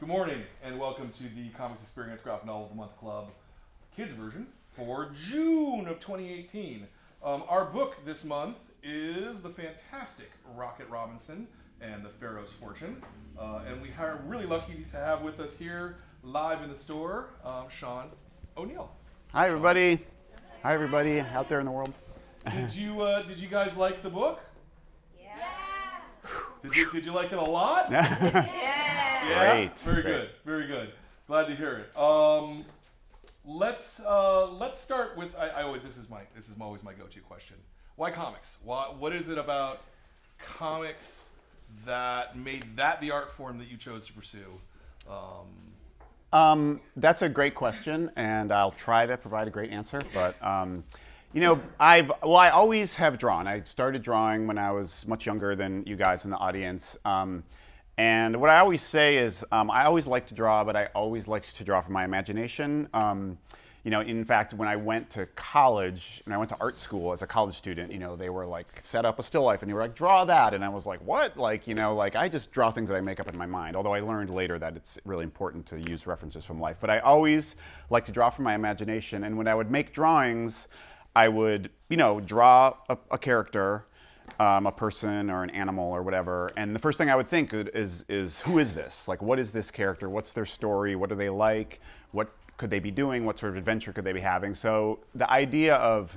Good morning and welcome to the Comics Experience Graphic Novel of the Month Club Kids version for June of 2018. Our book this month is the fantastic Rocket Robinson and the Pharaoh's Fortune. And we are really lucky to have with us here live in the store, Sean O'Neill. Hi everybody. Hi everybody out there in the world. Did you guys like the book? Yeah. Did you like it a lot? Yeah. Great. Very Great. good. Very good. Glad to hear it. Let's start with this is always my go-to question. Why comics? What is it about comics that made that the art form that you chose to pursue? That's a great question, and I'll try to provide a great answer. But I always have drawn. I started drawing when I was much younger than you guys in the audience. And what I always say is, I always liked to draw, but I always liked to draw from my imagination. In fact, when I went to college, and I went to art school as a college student, they were like, set up a still life, and they were like, draw that. And I was like, what? I just draw things that I make up in my mind. Although I learned later that it's really important to use references from life. But I always liked to draw from my imagination. And when I would make drawings, I would, draw a character, a person or an animal or whatever, and the first thing I would think is who is this? Like, what is this character? What's their story? What are they like? What could they be doing? What sort of adventure could they be having? So the idea of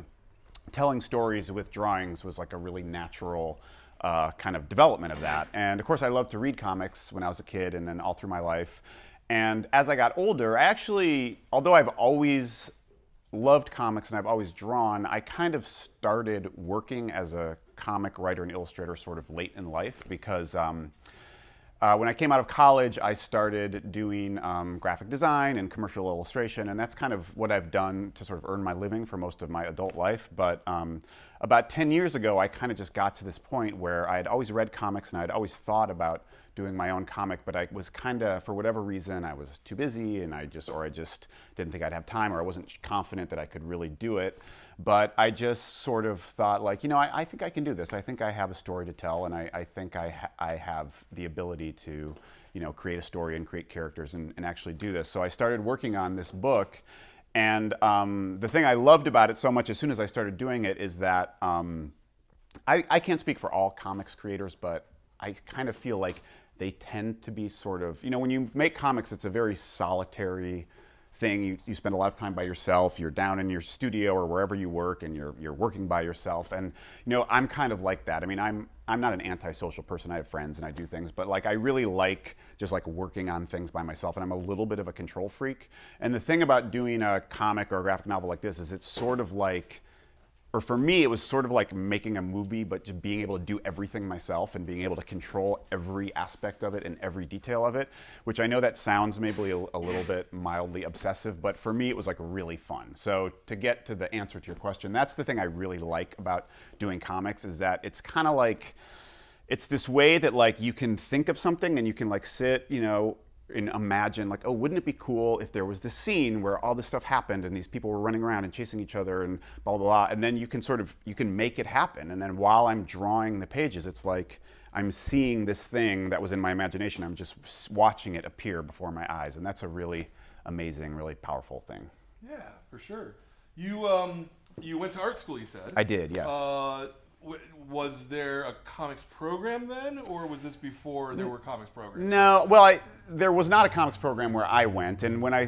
telling stories with drawings was like a really natural kind of development of that. And of course, I loved to read comics when I was a kid and then all through my life. And as I got older, I actually, although I've always loved comics and I've always drawn, I kind of started working as a comic writer and illustrator sort of late in life because when I came out of college, I started doing graphic design and commercial illustration, and that's kind of what I've done to sort of earn my living for most of my adult life. But about 10 years ago, I kind of just got to this point where I had always read comics and I'd always thought about doing my own comic, but I was kind of, for whatever reason, I was too busy and I just didn't think I'd have time, or I wasn't confident that I could really do it. But I just sort of thought I think I can do this. I think I have a story to tell, and I think I have the ability to, create a story and create characters and actually do this. So I started working on this book, and the thing I loved about it so much as soon as I started doing it is that I can't speak for all comics creators, but I kind of feel like they tend to be sort of, when you make comics, it's a very solitary thing. You spend a lot of time by yourself. You're down in your studio or wherever you work, and you're working by yourself. And I'm kind of like that. I mean, I'm not an antisocial person. I have friends and I do things, but I really like just working on things by myself. And I'm a little bit of a control freak. And the thing about doing a comic or a graphic novel like this is it's sort of like, or for me, it was sort of like making a movie, but just being able to do everything myself and being able to control every aspect of it and every detail of it, which I know that sounds maybe a little bit mildly obsessive, but for me, it was really fun. So to get to the answer to your question, that's the thing I really like about doing comics, is that it's kind of like, it's this way that you can think of something and you can sit, and imagine oh, wouldn't it be cool if there was this scene where all this stuff happened and these people were running around and chasing each other and blah, blah, blah. And then you can make it happen. And then while I'm drawing the pages, it's like I'm seeing this thing that was in my imagination. I'm just watching it appear before my eyes. And that's a really amazing, really powerful thing. Yeah, for sure. You went to art school, you said. I did, yes. Was there a comics program then, or was this before there were comics programs? No, well, there was not a comics program where I went. And when I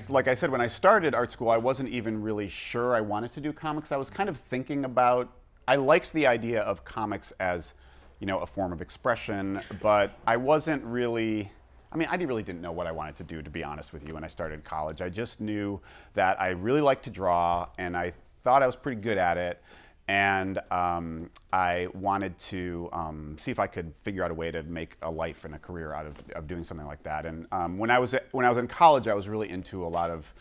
started art school, I wasn't even really sure I wanted to do comics. I was kind of thinking about, I liked the idea of comics as, a form of expression, but I wasn't really, I really didn't know what I wanted to do, to be honest with you, when I started college. I just knew that I really liked to draw, and I thought I was pretty good at it. And I wanted to see if I could figure out a way to make a life and a career out of doing something like that. And when I was in college, I was really into a lot of,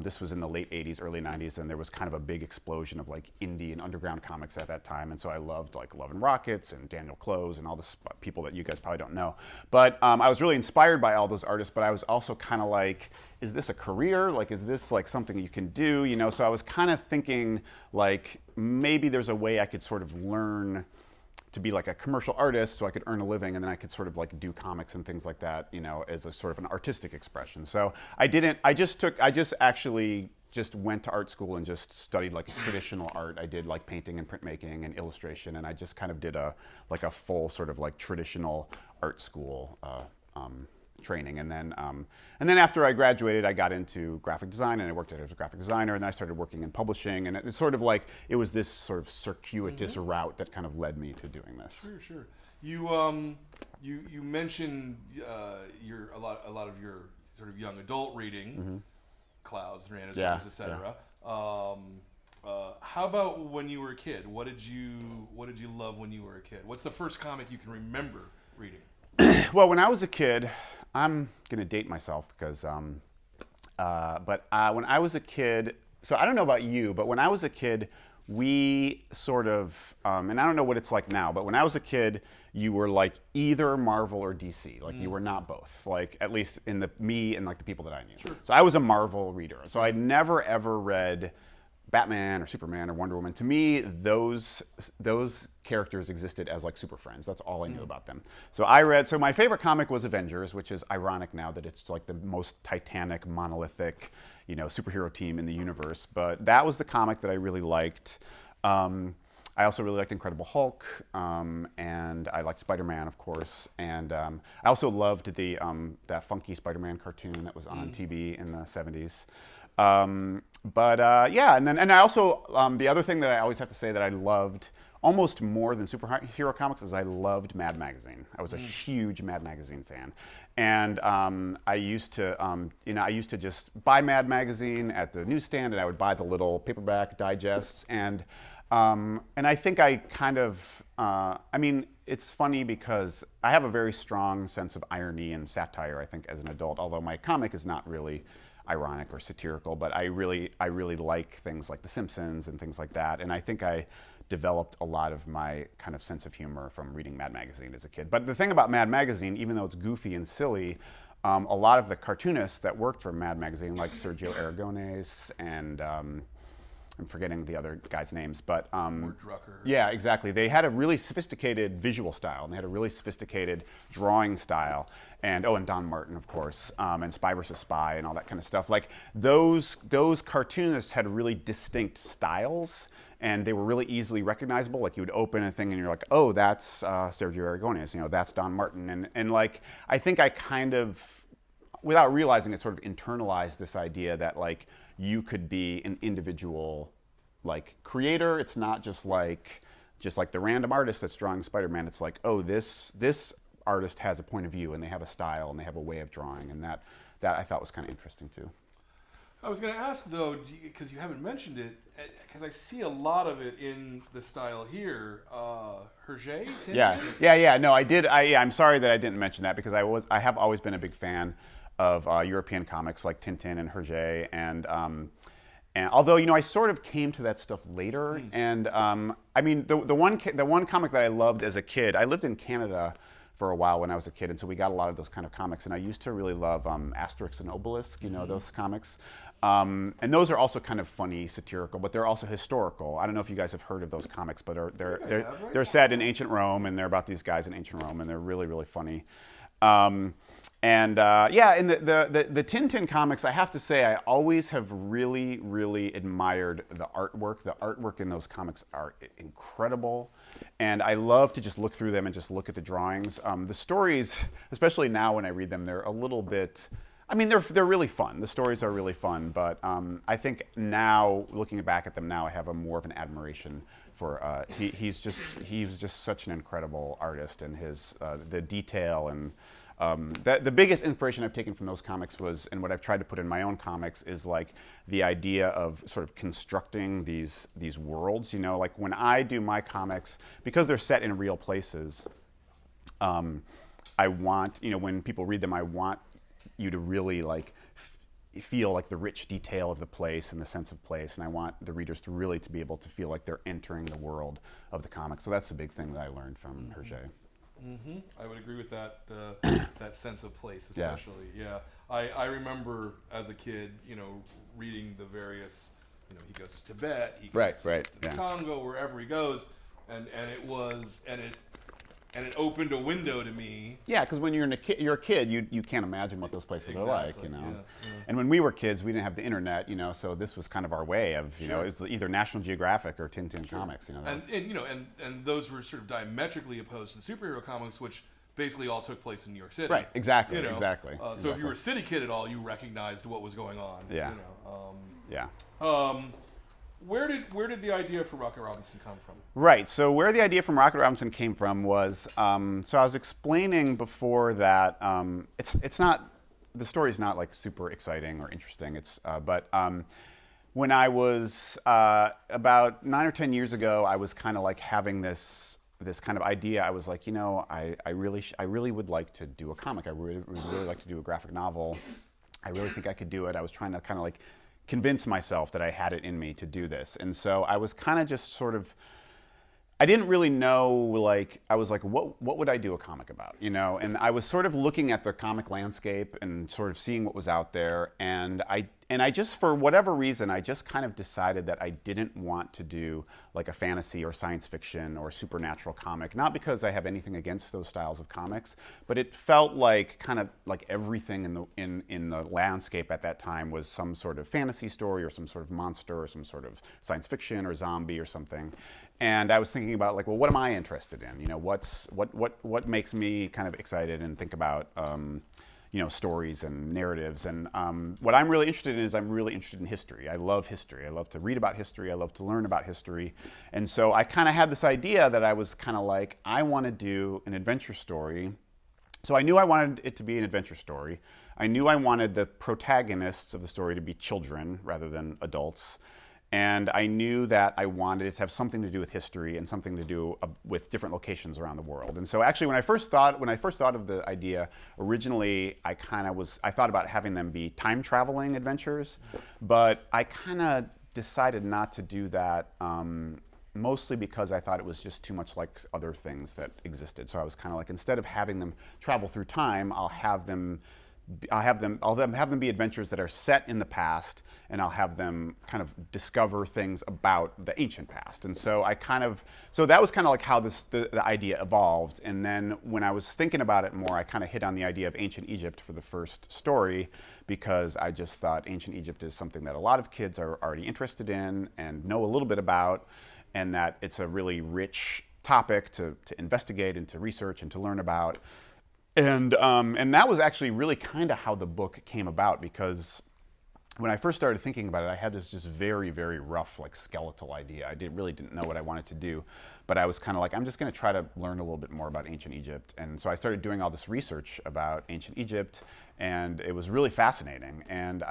this was in the late 80s, early 90s, and there was kind of a big explosion of indie and underground comics at that time. And so I loved Love and Rockets and Daniel Close and all this people that you guys probably don't know. But I was really inspired by all those artists, but I was also kind of is this a career? Is this something you can do? So I was kind of thinking maybe there's a way I could sort of learn to be like a commercial artist so I could earn a living, and then I could sort of like do comics and things like that, you know, as a sort of an artistic expression. So I just actually just went to art school and just studied like traditional art. I did like painting and printmaking and illustration, and I just kind of did a full sort of like traditional art school training. And then after I graduated, I got into graphic design, and I worked as a graphic designer, and then I started working in publishing, and it's sort of like it was this sort of circuitous route that kind of led me to doing this. Sure. You mentioned a lot of your sort of young adult reading, Clouds, Hernandez, etc. Yeah. How about when you were a kid? What did you love when you were a kid? What's the first comic you can remember reading? Well, when I was a kid, I'm going to date myself because, but when I was a kid, so I don't know about you, but when I was a kid, we sort of, and I don't know what it's like now, but when I was a kid, you were like either Marvel or DC. Like you were not both, like at least in me and like the people that I knew. Sure. So I was a Marvel reader. So I never ever read Batman or Superman or Wonder Woman. To me, those characters existed as like super friends. That's all I knew about them. So my favorite comic was Avengers, which is ironic now that it's like the most titanic, monolithic, you know, superhero team in the universe. But that was the comic that I really liked. I also really liked Incredible Hulk, and I liked Spider-Man, of course. And I also loved that funky Spider-Man cartoon that was on TV in the 70s. Yeah, and I also, the other thing that I always have to say that I loved almost more than superhero comics is I loved Mad Magazine. I was a huge Mad Magazine fan. And I used to just buy Mad Magazine at the newsstand, and I would buy the little paperback digests. And I think I kind of, I mean, it's funny because I have a very strong sense of irony and satire, I think, as an adult, although my comic is not really ironic or satirical, but I really like things like The Simpsons and things like that. And I think I developed a lot of my kind of sense of humor from reading Mad Magazine as a kid. But the thing about Mad Magazine, even though it's goofy and silly, a lot of the cartoonists that worked for Mad Magazine, like Sergio Aragonés and I'm forgetting the other guys' names, but yeah, exactly. They had a really sophisticated visual style, and they had a really sophisticated drawing style, and Don Martin, of course, and Spy vs. Spy, and all that kind of stuff. Like those cartoonists had really distinct styles, and they were really easily recognizable. Like you would open a thing, and you're like, oh, that's Sergio Aragonés, you know, that's Don Martin, and like I think I kind of, without realizing it, sort of internalized this idea that like you could be an individual like creator. It's not just like the random artist that's drawing Spider-Man. It's like, oh, this artist has a point of view, and they have a style, and they have a way of drawing, and that I thought was kind of interesting too. I was going to ask though, because you haven't mentioned it, because I see a lot of it in the style here. Hergé, Tintin? Yeah. No, I did. I'm sorry that I didn't mention that because I have always been a big fan of European comics like Tintin and Hergé, and although I sort of came to that stuff later, and I mean the one comic that I loved as a kid, I lived in Canada for a while when I was a kid, and so we got a lot of those kind of comics, and I used to really love Asterix and Obelisk, those comics, and those are also kind of funny, satirical, but they're also historical. I don't know if you guys have heard of those comics, but they're set in ancient Rome, and they're about these guys in ancient Rome, and they're really, really funny. In the Tintin comics, I have to say, I always have really, really admired the artwork. The artwork in those comics are incredible, and I love to just look through them and just look at the drawings. The stories, especially now when I read them, they're a little bit, I mean, they're really fun. The stories are really fun, but I think now, looking back at them now, I have more of an admiration for, he was just such an incredible artist, and the detail and the biggest inspiration I've taken from those comics was, and what I've tried to put in my own comics, is like the idea of sort of constructing these worlds. Like when I do my comics, because they're set in real places, I want, when people read them, I want you to really like feel like the rich detail of the place and the sense of place, and I want the readers to really be able to feel like they're entering the world of the comic. So that's the big thing that I learned from Hergé. Mm-hmm. I would agree with that. That sense of place, especially. Yeah. I remember as a kid, reading the various. He goes to Tibet. He goes to the Congo, wherever he goes. and it opened a window to me. Yeah, because when you're a kid, you can't imagine what those places are like, you know. Yeah. And when we were kids, we didn't have the internet, you know, so this was kind of our way of, you know, it was either National Geographic or Tintin comics, you know. And those were sort of diametrically opposed to superhero comics, which basically all took place in New York City. Right, exactly, You know? exactly. So if you were a city kid at all, you recognized what was going on. Yeah. You know? Yeah. Where did the idea for Rocket Robinson come from? Right. So where the idea from Rocket Robinson came from was, so I was explaining before that it's not, the story's not like super exciting or interesting. But when I was about 9 or 10 years ago, I was kind of like having this kind of idea. I was like, you know, I really would like to do a comic. I really like to do a graphic novel. I really think I could do it. I was trying to kind of like convince myself that I had it in me to do this. And so I was kind of just sort of, I didn't really know, like, I was like, what would I do a comic about, you know? And I was sort of looking at the comic landscape and sort of seeing what was out there. And I just, for whatever reason, I just kind of decided that I didn't want to do like a fantasy or science fiction or supernatural comic. Not because I have anything against those styles of comics, but it felt like kind of like everything in the landscape at that time was some sort of fantasy story or some sort of monster or some sort of science fiction or zombie or something. And I was thinking about like, well, what am I interested in? You know, what makes me kind of excited and think about you know, stories and narratives. And what I'm really interested in is I'm really interested in history. I love history. I love to read about history. I love to learn about history. And so I kind of had this idea that I was kind of like, I want to do an adventure story. So I knew I wanted it to be an adventure story. I knew I wanted the protagonists of the story to be children rather than adults. And I knew that I wanted it to have something to do with history and something to do with different locations around the world. And so actually when I first thought of the idea, originally I thought about having them be time traveling adventures, but I kind of decided not to do that, mostly because I thought it was just too much like other things that existed. So I was kind of like, instead of having them travel through time, I'll have them be adventures that are set in the past, and I'll have them kind of discover things about the ancient past. And so so that was kind of like how the idea evolved. And then when I was thinking about it more, I kind of hit on the idea of ancient Egypt for the first story, because I just thought ancient Egypt is something that a lot of kids are already interested in and know a little bit about, and that it's a really rich topic to investigate and to research and to learn about. And that was actually really kind of how the book came about, because when I first started thinking about it, I had this just very, very rough, like skeletal idea. I really didn't know what I wanted to do, but I was kind of like, I'm just going to try to learn a little bit more about ancient Egypt. And so I started doing all this research about ancient Egypt, and it was really fascinating. And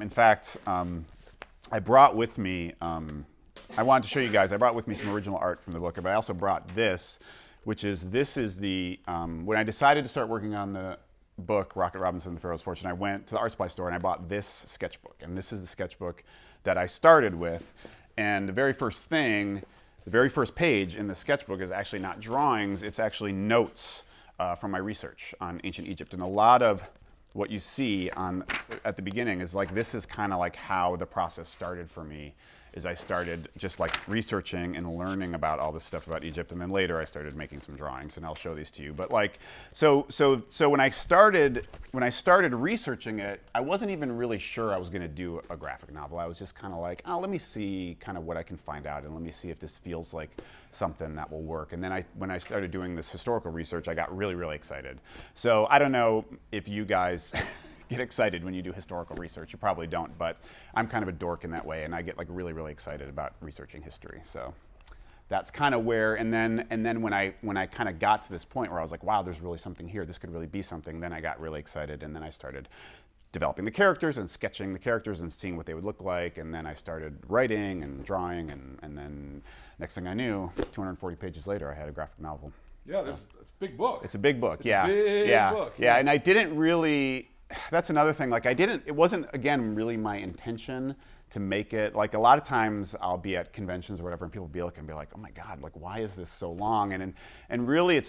in fact, I brought with me, I wanted to show you guys, I brought with me some original art from the book, but I also brought this, which is, when I decided to start working on the book, Rocket Robinson and the Pharaoh's Fortune, I went to the art supply store and I bought this sketchbook. And this is the sketchbook that I started with. And the very first page in the sketchbook is actually not drawings, it's actually notes from my research on ancient Egypt. And a lot of what you see at the beginning is like, this is kind of like how the process started for me. Is I started just like researching and learning about all this stuff about Egypt, and then later I started making some drawings, and I'll show these to you. But like, so when I started researching it, I wasn't even really sure I was going to do a graphic novel. I was just kind of like, oh, let me see kind of what I can find out, and let me see if this feels like something that will work. And then when I started doing this historical research, I got really, really excited. So I don't know if you guys get excited when you do historical research. You probably don't, but I'm kind of a dork in that way, and I get like really, really excited about researching history. So that's kind of where, and then when I kind of got to this point where I was like, wow, there's really something here. This could really be something. Then I got really excited, and then I started developing the characters and sketching the characters and seeing what they would look like. And then I started writing and drawing, and then next thing I knew, 240 pages later, I had a graphic novel. Yeah, so. It's a big book. It's a big book. It's a big book. Yeah, and I didn't really. That's another thing. Like it wasn't, again, really my intention to make it. Like a lot of times I'll be at conventions or whatever, and people will be looking and be like, oh my God, like why is this so long? And really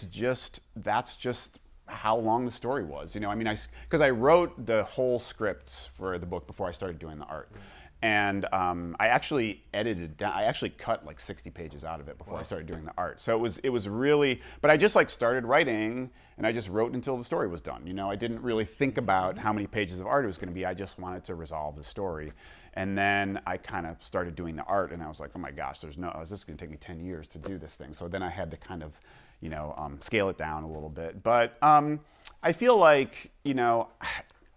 that's just how long the story was. You know, I mean, because I wrote the whole script for the book before I started doing the art. And I actually edited down. I actually cut like 60 pages out of it before I started doing the art. So it was really. But I just like started writing, and I just wrote until the story was done. You know, I didn't really think about how many pages of art it was going to be. I just wanted to resolve the story, and then I kind of started doing the art, and I was like, oh my gosh, this is going to take me 10 years to do this thing. So then I had to kind of, you know, scale it down a little bit. But I feel like, you know.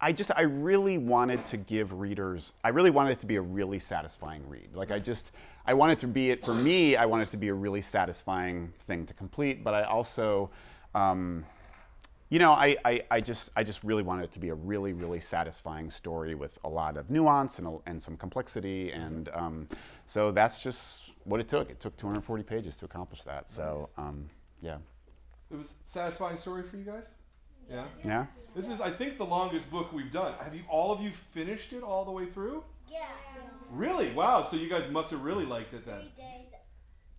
I really wanted to give readers, I really wanted it to be a really satisfying read. Like I wanted to be for me, I wanted it to be a really satisfying thing to complete, but I also, you know, I just really wanted it to be a really, really satisfying story with a lot of nuance and some complexity, and so that's just what it took. It took 240 pages to accomplish that, so yeah. It was a satisfying story for you guys? Yeah? Yeah? This is, I think, the longest book we've done. Have you all of you finished it all the way through? Yeah. Really? Wow. So you guys must have really liked it then. 3 days.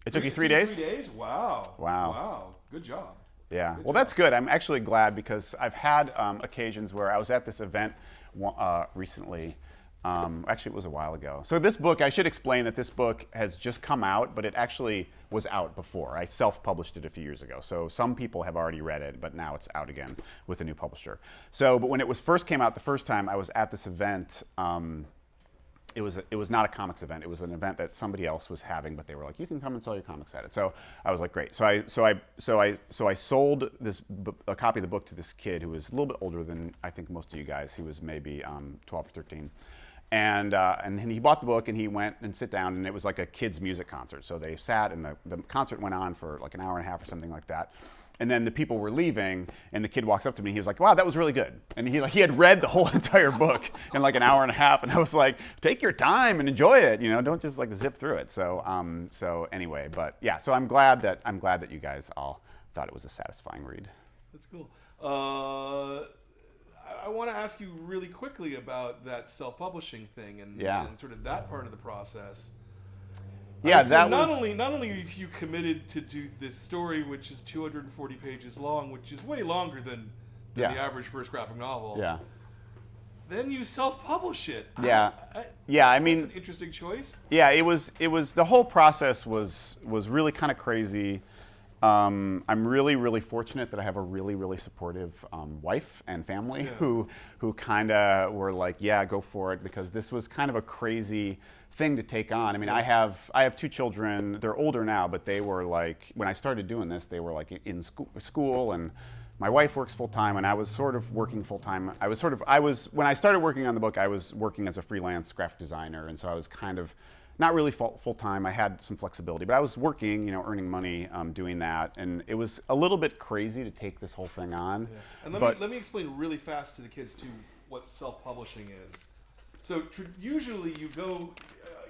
It took you 3 days? 3 days? Wow. Wow. Wow. Good job. Yeah, Good well, job. that's good. I'm actually glad because I've had occasions where I was at this event recently. Actually, it was a while ago. So this book, I should explain that this book has just come out, but it actually was out before. I self-published it a few years ago. So some people have already read it, but now it's out again with a new publisher. So, but when it first came out the first time, I was at this event. It was not a comics event. It was an event that somebody else was having, but they were like, "You can come and sell your comics at it." So I was like, "Great." So I sold a copy of the book to this kid who was a little bit older than I think most of you guys. He was maybe 12 or 13. And he bought the book and he went and sit down, and it was like a kids' music concert. So they sat and the concert went on for like an hour and a half or something like that. And then the people were leaving, and the kid walks up to me. He was like, "Wow, that was really good." And he had read the whole entire book in like an hour and a half. And I was like, "Take your time and enjoy it. You know, don't just like zip through it." So anyway, but yeah. So I'm glad that you guys all thought it was a satisfying read. That's cool. I want to ask you really quickly about that self-publishing thing and sort of that part of the process. Yeah, so that not was only have you committed to do this story, which is 240 pages long, which is way longer than the average first graphic novel. Yeah. Then you self-publish it. Yeah. I mean, that's an interesting choice. Yeah, it was the whole process was really kind of crazy. I'm really, really fortunate that I have a really, really supportive wife and family who kind of were like, "Yeah, go for it," because this was kind of a crazy thing to take on. I mean, I have 2 children. They're older now, but they were like, when I started doing this, they were like in school, and my wife works full time, and I was sort of working full time. When I started working on the book, I was working as a freelance graphic designer, and so I was kind of not really full time. I had some flexibility, but I was working, you know, earning money, doing that, and it was a little bit crazy to take this whole thing on. Yeah. And let me explain really fast to the kids too what self-publishing is. So usually you go,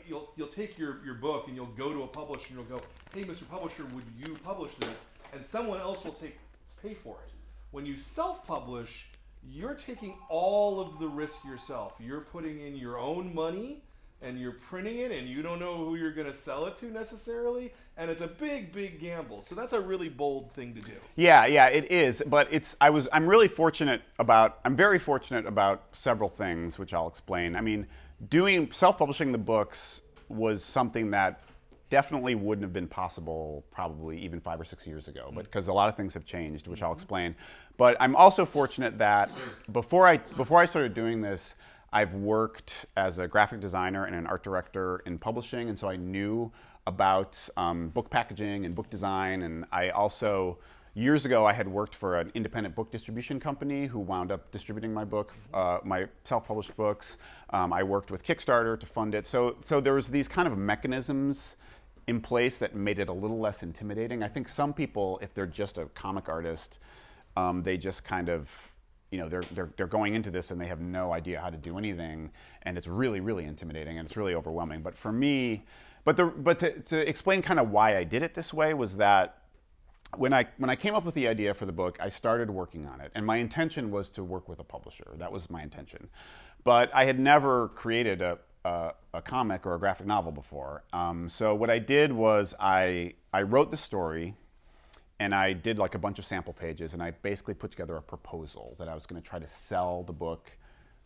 you'll take your book and you'll go to a publisher and you'll go, "Hey, Mr. Publisher, would you publish this?" And someone else will pay for it. When you self-publish, you're taking all of the risk yourself. You're putting in your own money, and you're printing it, and you don't know who you're going to sell it to necessarily, and it's a big, big gamble. So that's a really bold thing to do. Yeah, it is. But I'm very fortunate about several things, which I'll explain. I mean, self-publishing the books was something that definitely wouldn't have been possible probably even 5 or 6 years ago, but because a lot of things have changed, which I'll explain. But I'm also fortunate that before I started doing this, I've worked as a graphic designer and an art director in publishing, and so I knew about book packaging and book design. And I also, years ago, I had worked for an independent book distribution company who wound up distributing my book, my self-published books. I worked with Kickstarter to fund it. So there was these kind of mechanisms in place that made it a little less intimidating. I think some people, if they're just a comic artist, they just kind of, you know, they're going into this and they have no idea how to do anything, and it's really, really intimidating and it's really overwhelming. But for me, to explain kind of why I did it this way was that when I came up with the idea for the book, I started working on it, and my intention was to work with a publisher. That was my intention, but I had never created a comic or a graphic novel before. So what I did was I wrote the story. And I did like a bunch of sample pages, and I basically put together a proposal that I was going to try to sell the book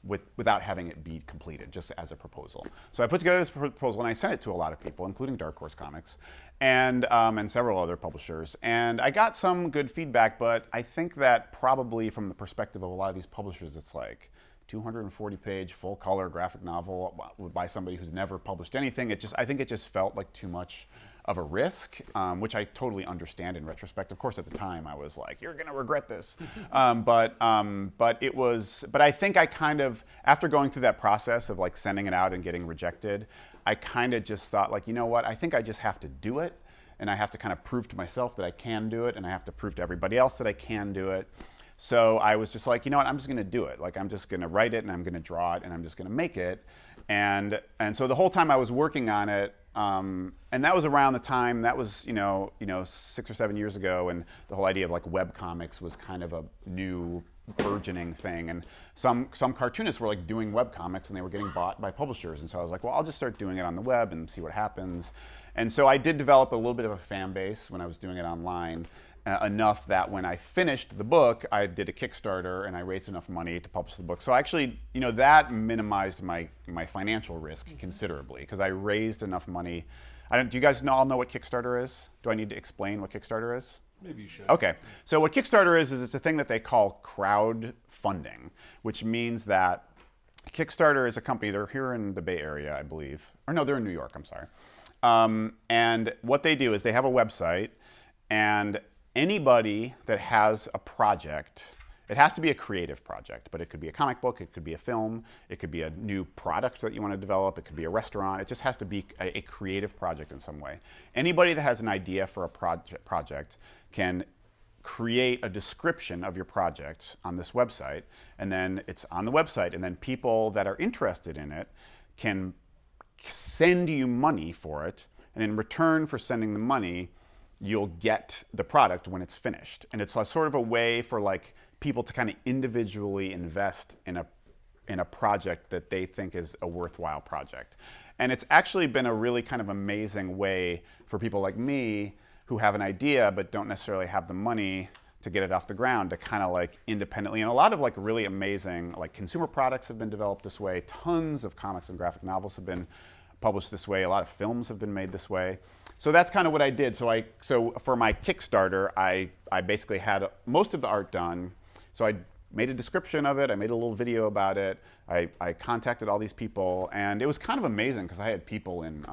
without having it be completed, just as a proposal. So I put together this proposal and I sent it to a lot of people, including Dark Horse Comics and several other publishers. And I got some good feedback, but I think that probably from the perspective of a lot of these publishers, it's like 240-page full-color graphic novel by somebody who's never published anything. I think it just felt like too much of a risk, which I totally understand in retrospect. Of course, at the time, I was like, "You're going to regret this," but I think I kind of, after going through that process of like sending it out and getting rejected, I kind of just thought like, you know what? I think I just have to do it, and I have to kind of prove to myself that I can do it, and I have to prove to everybody else that I can do it. So I was just like, you know what? I'm just going to do it. Like I'm just going to write it, and I'm going to draw it, and I'm just going to make it. And so the whole time I was working on it. And that was around the time, that was, 6 or 7 years ago, and the whole idea of like web comics was kind of a new burgeoning thing. And some cartoonists were like doing web comics and they were getting bought by publishers. And so I was like, well, I'll just start doing it on the web and see what happens. And so I did develop a little bit of a fan base when I was doing it online. Enough that when I finished the book, I did a Kickstarter and I raised enough money to publish the book. So actually, that minimized my financial risk considerably because I raised enough money. Do you guys all know what Kickstarter is? Do I need to explain what Kickstarter is? Maybe you should. Okay. So what Kickstarter is it's a thing that they call crowdfunding, which means that Kickstarter is a company. They're here in the Bay Area, I believe. Or no, they're in New York. I'm sorry. And what they do is they have a website, and anybody that has a project, it has to be a creative project, but it could be a comic book, it could be a film, it could be a new product that you want to develop, it could be a restaurant, it just has to be a creative project in some way. Anybody that has an idea for a project can create a description of your project on this website, and then it's on the website, and then people that are interested in it can send you money for it, and in return for sending the money, you'll get the product when it's finished. And it's a sort of a way for like people to kind of individually invest in a project that they think is a worthwhile project. And it's actually been a really kind of amazing way for people like me who have an idea but don't necessarily have the money to get it off the ground to kind of like independently. And a lot of like really amazing like consumer products have been developed this way. Tons of comics and graphic novels have been published this way. A lot of films have been made this way. So that's kind of what I did. So for my Kickstarter, I basically had most of the art done. So I made a description of it. I made a little video about it. I contacted all these people, and it was kind of amazing because I had people in.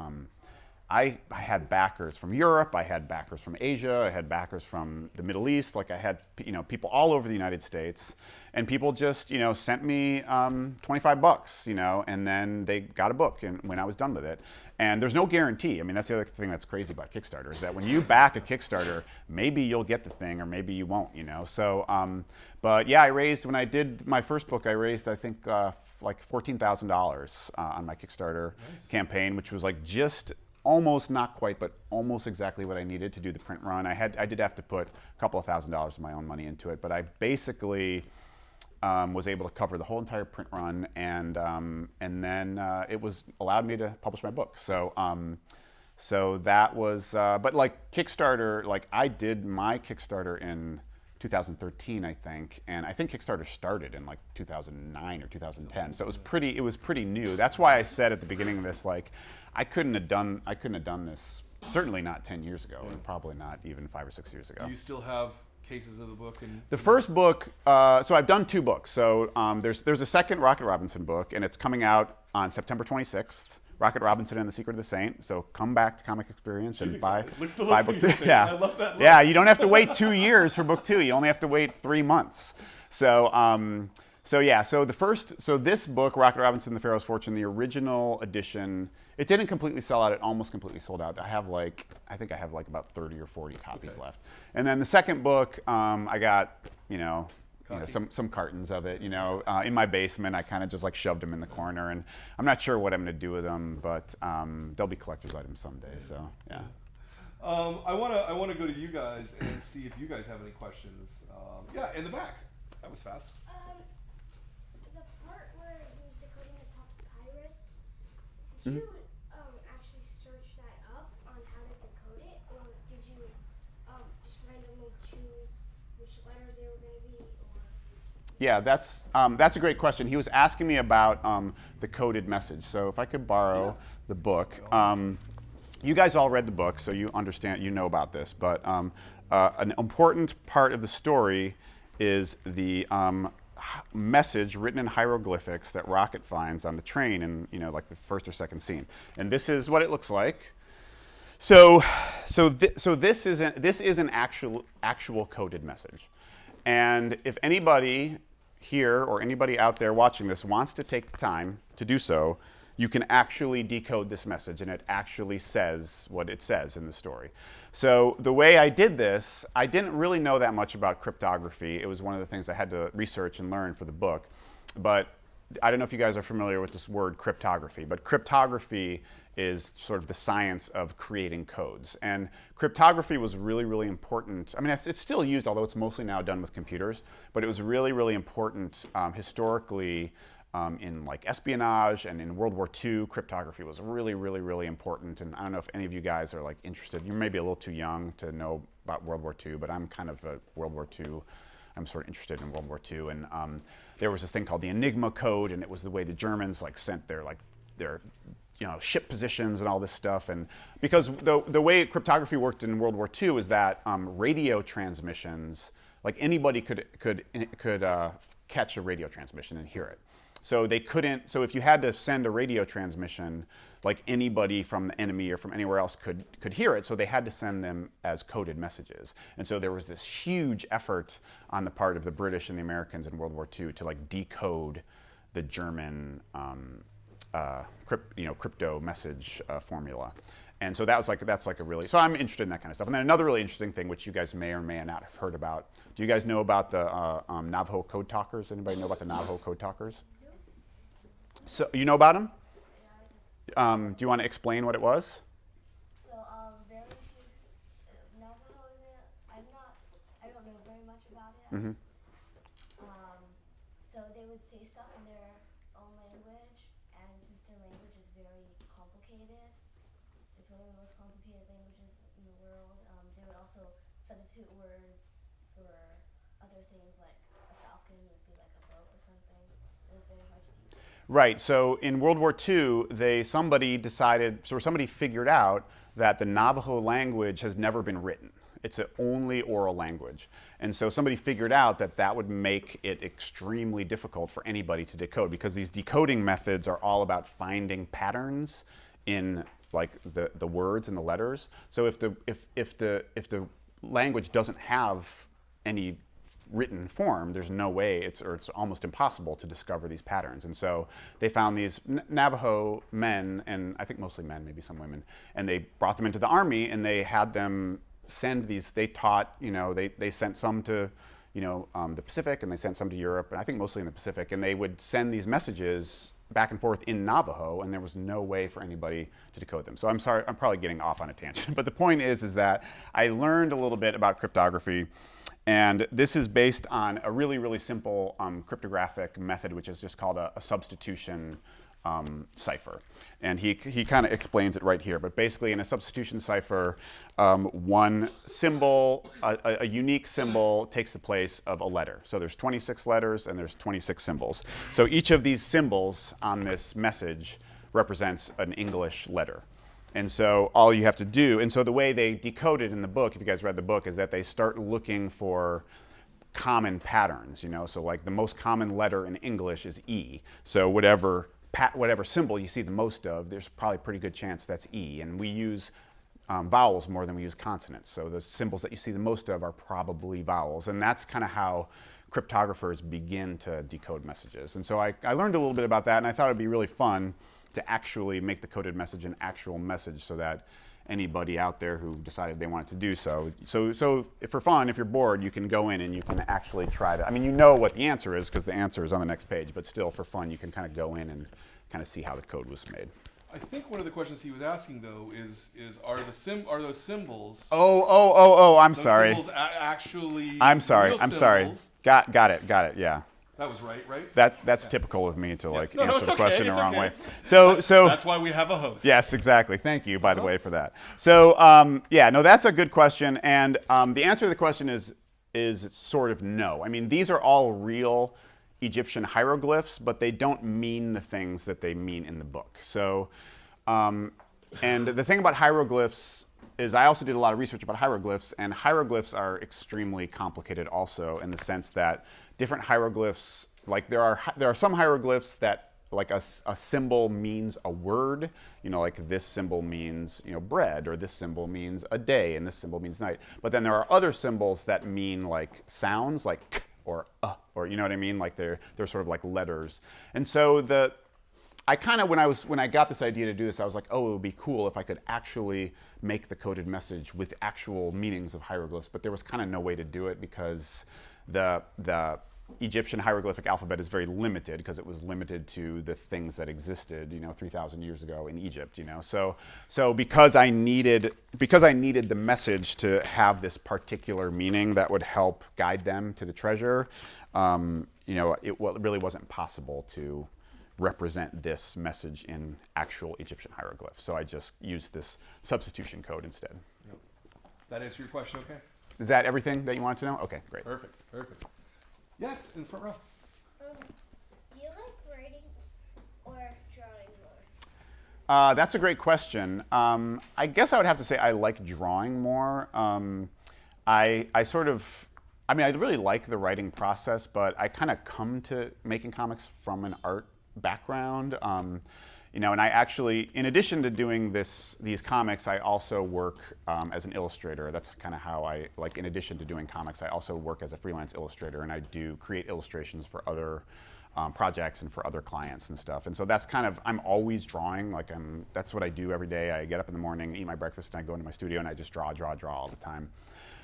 I had backers from Europe. I had backers from Asia. I had backers from the Middle East. Like I had people all over the United States, and people just sent me $25, and then they got a book. And when I was done with it. And there's no guarantee. I mean, that's the other thing that's crazy about Kickstarter is that when you back a Kickstarter, maybe you'll get the thing or maybe you won't, So, but yeah, when I did my first book, I raised, I think, like $14,000 on my Kickstarter campaign, which was like just almost, not quite, but almost exactly what I needed to do the print run. I did have to put a couple of $1,000s of my own money into it, but I basically was able to cover the whole entire print run, and then it was allowed me to publish my book. So that was, but like Kickstarter, like I did my Kickstarter in 2013, I think, and I think Kickstarter started in like 2009 or 2010. So it was pretty new. That's why I said at the beginning of this, like, I couldn't have done this. Certainly not 10 years ago, and probably not even 5 or 6 years ago. Do you still have cases of the book? The first book, so I've done 2 books. So there's a second Rocket Robinson book, and it's coming out on September 26th. Rocket Robinson and the Secret of the Saint. So come back to Comic Experience and buy book 2. Yeah, I love that look. Yeah, you don't have to wait 2 years for book 2. You only have to wait 3 months. So this book, Rocket Robinson and the Pharaoh's Fortune, the original edition, it didn't completely sell out. It almost completely sold out. I think I have like about 30 or 40 copies left. And then the second book, I got, some cartons of it, in my basement. I kind of just like shoved them in the corner, and I'm not sure what I'm going to do with them, but they'll be collector's items someday. So yeah. I want to go to you guys and see if you guys have any questions. Yeah, in the back. That was fast. The part where he was decoding the papyrus, did you actually search that up on how to decode it, or did you just randomly choose which letters they were going to be? Or? Yeah, that's a great question. He was asking me about the coded message. So if I could borrow the book. You guys all read the book, so you understand, you know about this. But an important part of the story is the message written in hieroglyphics that Rocket finds on the train in, like the first or second scene. And this is what it looks like. So this is an actual coded message. And if anybody here or anybody out there watching this wants to take the time to do so, you can actually decode this message, and it actually says what it says in the story. So the way I did this, I didn't really know that much about cryptography. It was one of the things I had to research and learn for the book. But I don't know if you guys are familiar with this word cryptography, but cryptography is sort of the science of creating codes. And cryptography was really, really important. I mean, it's still used, although it's mostly now done with computers, but it was really, really important historically in like espionage, and in World War II, cryptography was really, really, really important. And I don't know if any of you guys are like interested. You may be a little too young to know about World War II, but I'm kind of a World War II. I'm sort of interested in World War II. And there was this thing called the Enigma code, and it was the way the Germans like sent their ship positions and all this stuff. And because the way cryptography worked in World War II is that radio transmissions, like anybody could catch a radio transmission and hear it. So they couldn't. So if you had to send a radio transmission, like anybody from the enemy or from anywhere else could hear it. So they had to send them as coded messages. And so there was this huge effort on the part of the British and the Americans in World War II to like decode the German crypto message formula. And so that's like a really, so I'm interested in that kind of stuff. And then another really interesting thing, which you guys may or may not have heard about. Do you guys know about the Navajo code talkers? Anybody know about the Navajo code talkers? So you know about them? Do you want to explain what it was? So very few Navajo is it? I don't know very much about it. Mm-hmm. So they would say stuff in their own language, and since their language is very complicated, it's one of the most complicated languages in the world. They would also substitute words for other things, like a falcon would be like a boat or something. It was very hard to do. Right. So in World War II, somebody figured out that the Navajo language has never been written. It's an only oral language. And so somebody figured out that would make it extremely difficult for anybody to decode, because these decoding methods are all about finding patterns in like the words and the letters. So if the language doesn't have any written form, there's no way, it's almost impossible to discover these patterns. And so they found these Navajo men, and I think mostly men, maybe some women, and they brought them into the army, and they had them send these, they taught, they sent some to, the Pacific, and they sent some to Europe, and I think mostly in the Pacific, and they would send these messages back and forth in Navajo, and there was no way for anybody to decode them. So I'm sorry, I'm probably getting off on a tangent, but the point is that I learned a little bit about cryptography. And this is based on a really, really simple cryptographic method, which is just called a substitution cipher. And he kind of explains it right here. But basically, in a substitution cipher, one symbol, a unique symbol, takes the place of a letter. So there's 26 letters, and there's 26 symbols. So each of these symbols on this message represents an English letter. And so all you have to do, and so the way they decode it in the book, if you guys read the book, is that they start looking for common patterns, so like the most common letter in English is E. So whatever symbol you see the most of, there's probably a pretty good chance that's E. And we use vowels more than we use consonants. So the symbols that you see the most of are probably vowels. And that's kind of how cryptographers begin to decode messages. And so I learned a little bit about that, and I thought it'd be really fun to actually make the coded message an actual message, so that anybody out there who decided they wanted to do so. So if for fun, if you're bored, you can go in and you can actually try to, I mean, you know what the answer is because the answer is on the next page, but still for fun, you can kind of go in and kind of see how the code was made. I think one of the questions he was asking though is are those symbols? I'm those sorry. Symbols actually. I'm sorry. Real I'm symbols? sorry. Got it. Yeah. That was right. That's typical of me to like No, answer it's the okay, question the it's wrong okay. way. So That's why we have a host. Yes, exactly. Thank you, by the way, for that. So that's a good question, and the answer to the question is sort of no. I mean, these are all real Egyptian hieroglyphs, but they don't mean the things that they mean in the book. So, and the thing about hieroglyphs is I also did a lot of research about hieroglyphs, and hieroglyphs are extremely complicated also in the sense that different hieroglyphs, like there are some hieroglyphs that like a symbol means a word, like this symbol means, bread, or this symbol means a day, and this symbol means night. But then there are other symbols that mean like sounds, like k or or you know what I mean? Like they're sort of like letters. And so I kind of, when I got this idea to do this, I was like, oh, it would be cool if I could actually make the coded message with actual meanings of hieroglyphs. But there was kind of no way to do it because the Egyptian hieroglyphic alphabet is very limited because it was limited to the things that existed, 3,000 years ago in Egypt, So because I needed the message to have this particular meaning that would help guide them to the treasure, it really wasn't possible to represent this message in actual Egyptian hieroglyphs. So I just used this substitution code instead. Yep. That answer your question okay? Is that everything that you wanted to know? Okay, great. Perfect. Yes, in the front row. Do you like writing or drawing more? That's a great question. I guess I would have to say I like drawing more. I really like the writing process, but I kind of come to making comics from an art background. And I actually, in addition to doing these comics, I also work as an illustrator. That's kind of how in addition to doing comics, I also work as a freelance illustrator, and I do create illustrations for other projects and for other clients and stuff. And so that's kind of, I'm always drawing. That's what I do every day. I get up in the morning, eat my breakfast, and I go into my studio, and I just draw all the time.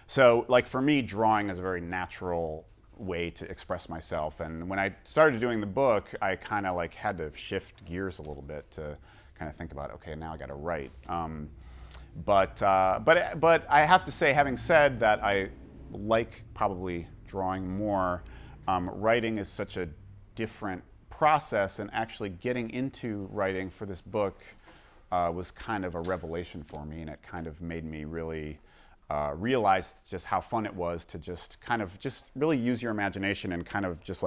So for me, drawing is a very natural way to express myself. And when I started doing the book, I kind of had to shift gears a little bit to kind of think about, okay, now I got to write. But I have to say, having said that, I like probably drawing more. Writing is such a different process, and actually getting into writing for this book was kind of a revelation for me, and it kind of made me really realized just how fun it was to just really use your imagination and kind of just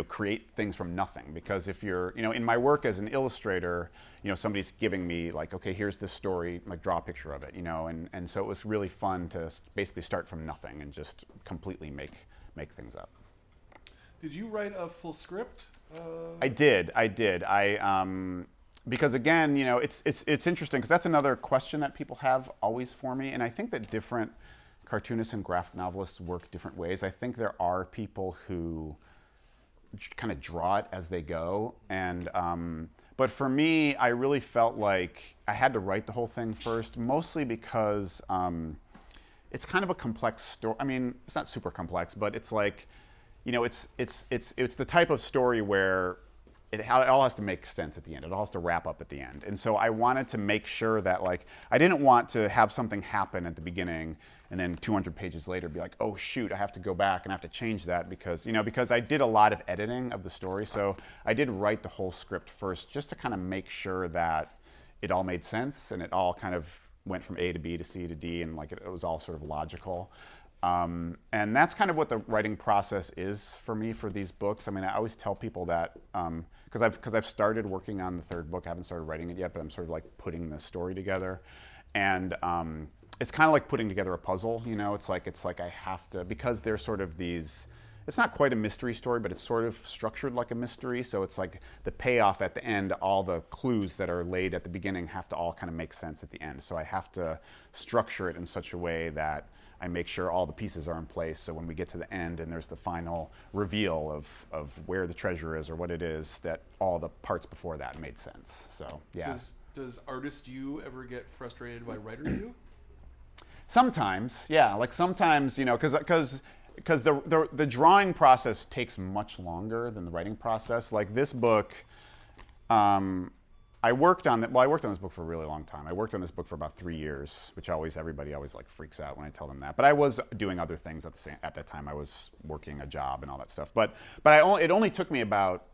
create things from nothing. Because if you're, in my work as an illustrator, somebody's giving me okay, here's this story, draw a picture of it, and so it was really fun to basically start from nothing and just completely make things up. Did you write a full script? I did. Because again, it's interesting because that's another question that people have always for me, and I think that different cartoonists and graphic novelists work different ways. I think there are people who kind of draw it as they go, and but for me, I really felt like I had to write the whole thing first, mostly because it's kind of a complex story. I mean, it's not super complex, but it's it's the type of story where it all has to make sense at the end. It all has to wrap up at the end. And so I wanted to make sure that I didn't want to have something happen at the beginning and then 200 pages later be like, oh shoot, I have to go back and I have to change that because I did a lot of editing of the story. So I did write the whole script first just to kind of make sure that it all made sense and it all kind of went from A to B to C to D, and it was all sort of logical. And that's kind of what the writing process is for me for these books. I mean, I always tell people that because I've started working on the third book. I haven't started writing it yet, but I'm sort of putting the story together, and it's kind of like putting together a puzzle. It's like I have to, because there's sort of these. It's not quite a mystery story, but it's sort of structured like a mystery. So it's like the payoff at the end, all the clues that are laid at the beginning have to all kind of make sense at the end. So I have to structure it in such a way that I make sure all the pieces are in place, so when we get to the end and there's the final reveal of where the treasure is or what it is, that all the parts before that made sense. So yeah. Does artist you ever get frustrated by writer you? Sometimes, yeah. Sometimes, because the drawing process takes much longer than the writing process. This book, I worked on this book for a really long time. I worked on this book for about 3 years, which everybody always freaks out when I tell them that. But I was doing other things at that time. I was working a job and all that stuff. But it only took me about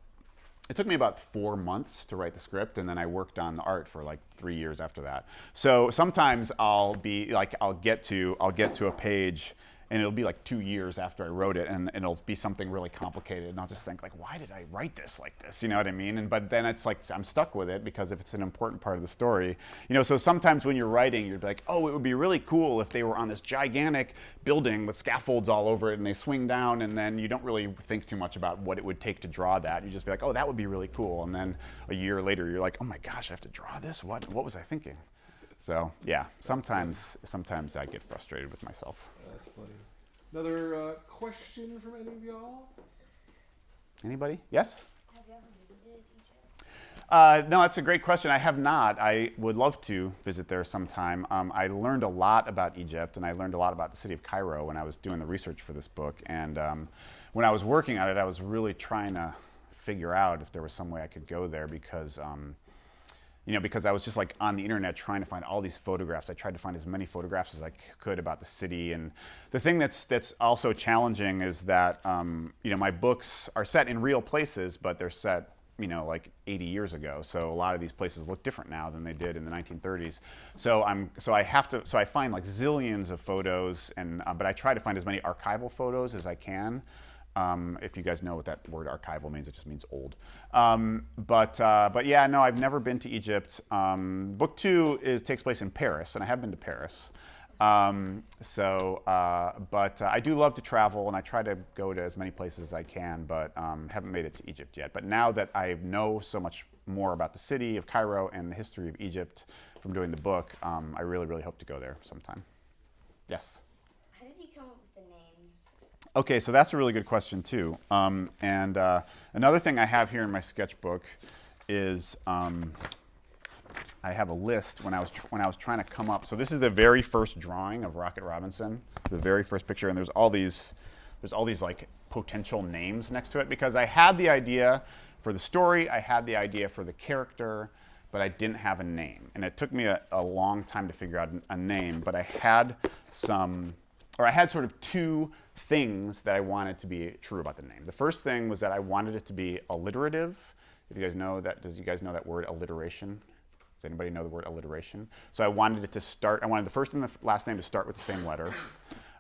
4 months to write the script, and then I worked on the art for 3 years after that. So sometimes I'll get to a page, and it'll be like 2 years after I wrote it, and it'll be something really complicated, and I'll just think like, why did I write this like this? You know what I mean? But then it's like I'm stuck with it because if it's an important part of the story, so sometimes when you're writing, you're like, oh, it would be really cool if they were on this gigantic building with scaffolds all over it and they swing down, and then you don't really think too much about what it would take to draw that. You just be like, oh, that would be really cool, and then a year later, you're like, oh my gosh, I have to draw this? What was I thinking? So yeah, sometimes I get frustrated with myself. That's funny. Another question from any of y'all? Anybody? Yes? Have you ever visited Egypt? No, that's a great question. I have not. I would love to visit there sometime. I learned a lot about Egypt, and I learned a lot about the city of Cairo when I was doing the research for this book. And when I was working on it, I was really trying to figure out if there was some way I could go there because because I was just like on the internet trying to find all these photographs. I tried to find as many photographs as I could about the city. And the thing that's also challenging is that my books are set in real places, but they're set like 80 years ago. So a lot of these places look different now than they did in the 1930s. So I find like zillions of photos, and but I try to find as many archival photos as I can. If you guys know what that word archival means, it just means old. But yeah, no, I've never been to Egypt. Book 2 takes place in Paris, and I have been to Paris. But I do love to travel, and I try to go to as many places as I can, but haven't made it to Egypt yet. But now that I know so much more about the city of Cairo and the history of Egypt from doing the book, I really, really hope to go there sometime. Yes? How did you come up with the names? Okay, so that's a really good question too. Another thing I have here in my sketchbook is I have a list when I was trying to come up. So this is the very first drawing of Rocket Robinson, the very first picture, and there's all these like potential names next to it because I had the idea for the story, I had the idea for the character, but I didn't have a name, and it took me a long time to figure out a name. But I had sort of two things that I wanted to be true about the name. The first thing was that I wanted it to be alliterative. If you guys know that, you guys know that word alliteration? Does anybody know the word alliteration? So I wanted the first and the last name to start with the same letter.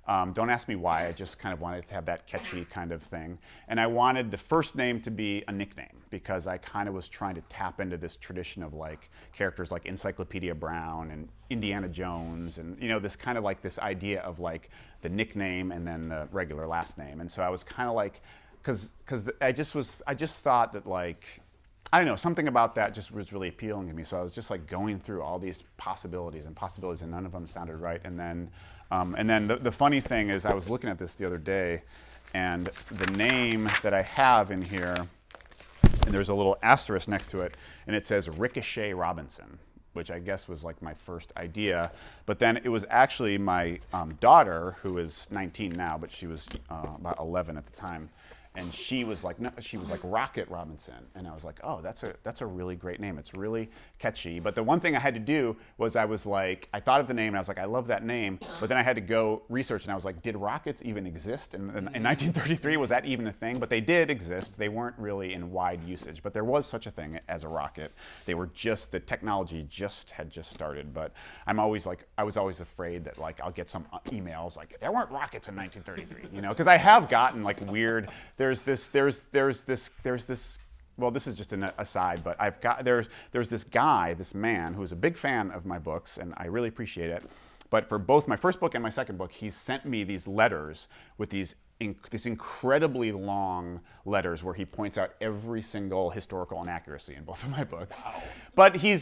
Don't ask me why, I just kind of wanted to have that catchy kind of thing. And I wanted the first name to be a nickname because I kind of was trying to tap into this tradition of like characters like Encyclopedia Brown and Indiana Jones and this kind of like this idea of like the nickname and then the regular last name. And so I was kind of like, because I just thought that like, I don't know, something about that just was really appealing to me. So I was just like going through all these possibilities, and none of them sounded right. And then the funny thing is I was looking at this the other day, and the name that I have in here, and there's a little asterisk next to it, and it says Ricochet Robinson, which I guess was like my first idea. But then it was actually my daughter, who is 19 now, but she was about 11 at the time. And she was like Rocket Robinson, and I was like, oh, that's a really great name. It's really catchy. But the one thing I had to do was I thought of the name, and I was like, I love that name. But then I had to go research, and I was like, did rockets even exist in 1933? Was that even a thing? But they did exist. They weren't really in wide usage, but there was such a thing as a rocket. The technology had just started. But I was always afraid that like I'll get some emails like there weren't rockets in 1933, because I have gotten like weird. There's this. Well, this is just an aside, but there's this guy, this man, who is a big fan of my books, and I really appreciate it. But for both my first book and my second book, he sent me these letters with these incredibly long letters where he points out every single historical inaccuracy in both of my books. Wow. But he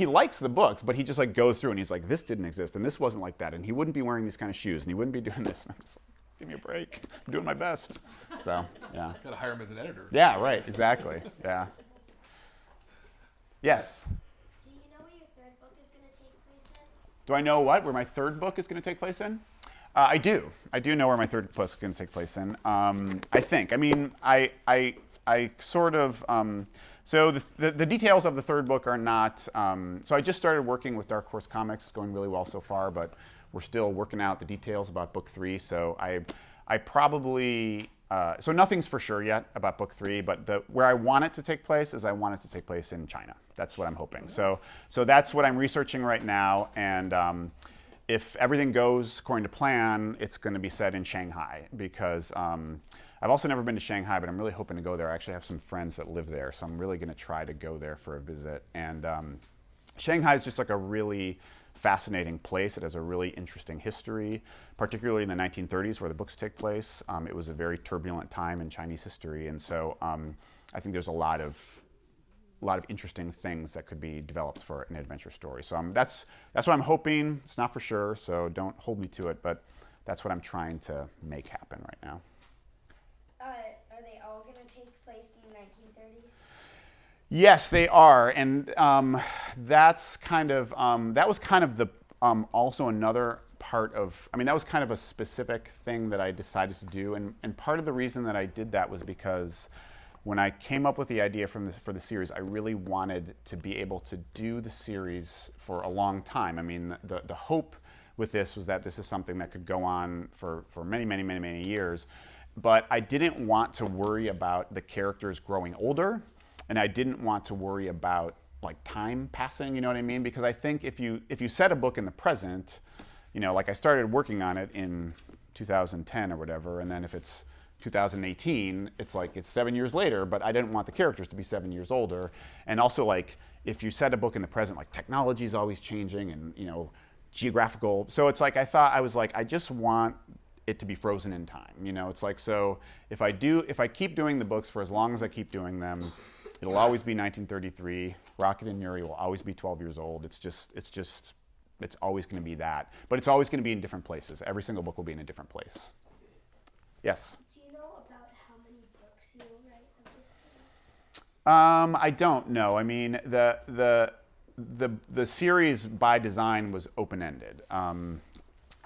likes the books, but he just like goes through and he's like, this didn't exist, and this wasn't like that, and he wouldn't be wearing these kind of shoes, and he wouldn't be doing this. And I'm just like, give me a break. I'm doing my best. So, yeah. Gotta hire him as an editor. Yeah, right, exactly. Yeah. Yes? Do you know where your third book is going to take place in? Do I know where my third book is going to take place in? I do. I do know where my third book is going to take place in. I think. I mean, I sort of. So the details of the third book are not. So I just started working with Dark Horse Comics. It's going really well so far, but we're still working out the details about book 3. So I probably. So nothing's for sure yet about book 3, but where I want it to take place is I want it to take place in China. That's what I'm hoping. So that's what I'm researching right now, and if everything goes according to plan, it's going to be set in Shanghai because I've also never been to Shanghai, but I'm really hoping to go there. I actually have some friends that live there, so I'm really going to try to go there for a visit. And Shanghai is just like a really fascinating place. It has a really interesting history, particularly in the 1930s where the books take place. It was a very turbulent time in Chinese history, and so I think there's a lot of interesting things that could be developed for an adventure story. So that's what I'm hoping. It's not for sure, so don't hold me to it, but that's what I'm trying to make happen right now. Are they all going to take place in the 1930s? Yes, they are, and that's kind of that was kind of the also another part of. I mean, that was kind of a specific thing that I decided to do, and part of the reason that I did that was because when I came up with the idea for the series, I really wanted to be able to do the series for a long time. I mean, the hope with this was that this is something that could go on for many, many, many, many years. But I didn't want to worry about the characters growing older, and I didn't want to worry about like time passing, you know what I mean? Because I think if you set a book in the present, you know, like I started working on it in 2010 or whatever, and then if it's 2018, it's like it's 7 years later, but I didn't want the characters to be 7 years older. And also, like, if you set a book in the present, like technology is always changing and, you know, geographical. So it's like I was like, I just want it to be frozen in time. You know, it's like, so if I keep doing the books for as long as I keep doing them, it'll always be 1933. Rocket and Yuri will always be 12 years old. It's always going to be that. But it's always going to be in different places. Every single book will be in a different place. Yes? About how many books you will write of this series? I don't know. I mean, the series by design was open-ended.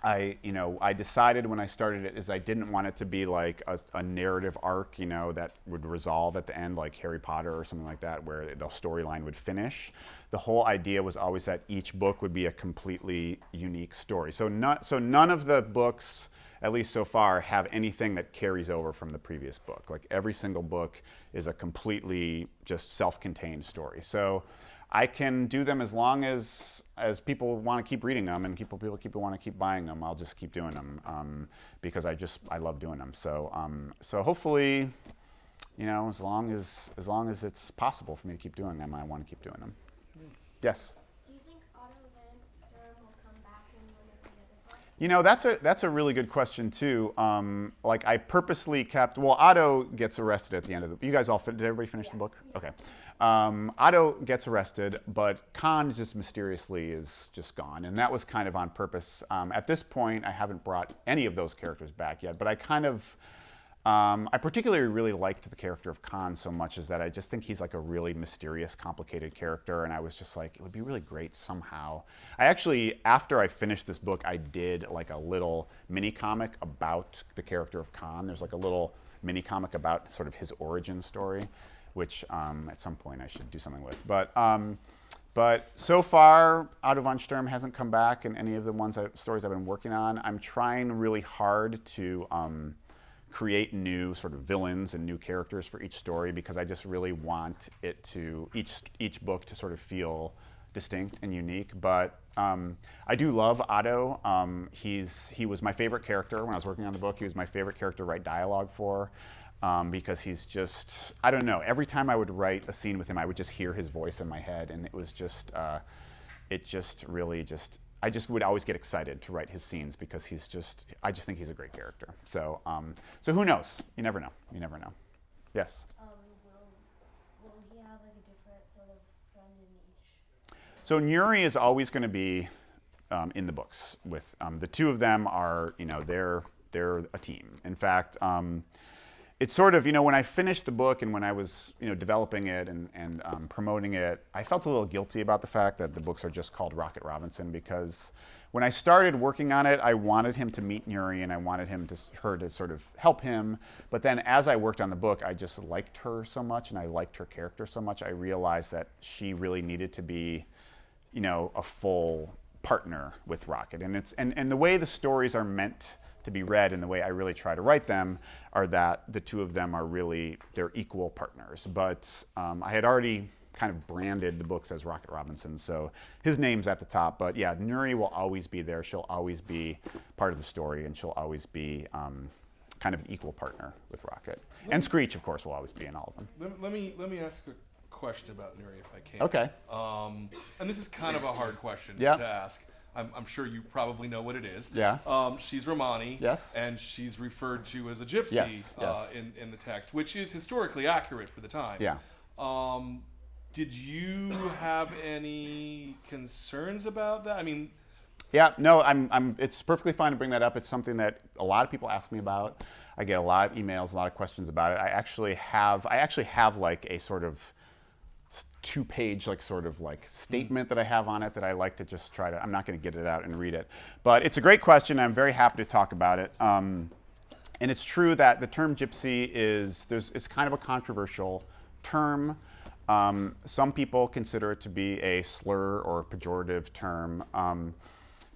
I decided when I started it is I didn't want it to be like a narrative arc, you know, that would resolve at the end, like Harry Potter or something like that, where the storyline would finish. The whole idea was always that each book would be a completely unique story. So none of the books, at least so far, have anything that carries over from the previous book. Like every single book is a completely just self-contained story. So I can do them as long as people want to keep reading them and people want to keep buying them. I'll just keep doing them because I love doing them. So hopefully, you know, as long as it's possible for me to keep doing them, I want to keep doing them. Yes. You know, that's a really good question too. Like I purposely kept. Well, Otto gets arrested at the end of the. You guys all did everybody finish the book? Okay. Otto gets arrested, but Khan just mysteriously is just gone, and that was kind of on purpose. At this point, I haven't brought any of those characters back yet, but I kind of. I particularly really liked the character of Khan so much is that I just think he's like a really mysterious, complicated character, and I was just like, it would be really great somehow. I actually, after I finished this book, I did like a little mini comic about the character of Khan. There's like a little mini comic about sort of his origin story, which at some point I should do something with. But so far, Otto von Sturm hasn't come back in any of the stories I've been working on. I'm trying really hard to create new sort of villains and new characters for each story because I just really want it to each book to sort of feel distinct and unique. But I do love Otto. He was my favorite character when I was working on the book. He was my favorite character to write dialogue for because he's just, I don't know, every time I would write a scene with him, I would just hear his voice in my head, and it was just, I just would always get excited to write his scenes because I just think he's a great character. So who knows? You never know. You never know. Yes? Will he have like a different sort of friend in each? So Nuri is always going to be in the books. With the two of them are, you know, they're a team. In fact, it's sort of, you know, when I finished the book and when I was, you know, developing it and promoting it, I felt a little guilty about the fact that the books are just called Rocket Robinson because when I started working on it, I wanted him to meet Nuri and I wanted her to sort of help him. But then as I worked on the book, I just liked her so much and I liked her character so much, I realized that she really needed to be, you know, a full partner with Rocket. And the way the stories are meant to be read and the way I really try to write them are that the two of them are really, they're equal partners. But I had already kind of branded the books as Rocket Robinson, so his name's at the top. But yeah, Nuri will always be there. She'll always be part of the story, and she'll always be kind of an equal partner with Rocket. And Screech, of course, will always be in all of them. Let me ask a question about Nuri if I can. Okay. And this is kind of a hard question Yeah. to ask. I'm sure you probably know what it is. Yeah. She's Romani. Yes. And she's referred to as a gypsy Yes, yes. In the text, which is historically accurate for the time. Yeah. Did you have any concerns about that? I mean, Yeah, no, it's perfectly fine to bring that up. It's something that a lot of people ask me about. I get a lot of emails, a lot of questions about it. I actually have like a sort of 2-page statement that I have on it that I like to just try to, I'm not going to get it out and read it. But it's a great question. I'm very happy to talk about it. And it's true that the term gypsy it's kind of a controversial term. Some people consider it to be a slur or a pejorative term.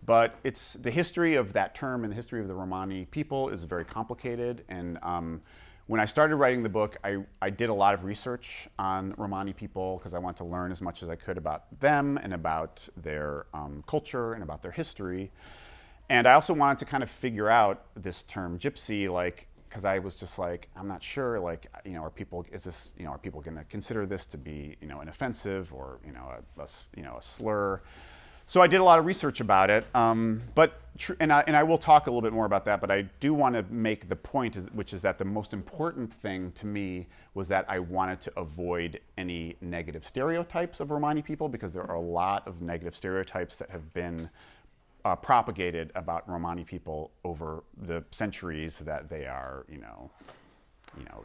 But the history of that term and the history of the Romani people is very complicated. And when I started writing the book, I did a lot of research on Romani people because I wanted to learn as much as I could about them and about their culture and about their history. And I also wanted to kind of figure out this term gypsy, because I was just like, I'm not sure, are people going to consider this to be, an offensive or, a slur? So I did a lot of research about it, and I will talk a little bit more about that, but I do want to make the point, which is that the most important thing to me was that I wanted to avoid any negative stereotypes of Romani people, because there are a lot of negative stereotypes that have been propagated about Romani people over the centuries, that they are,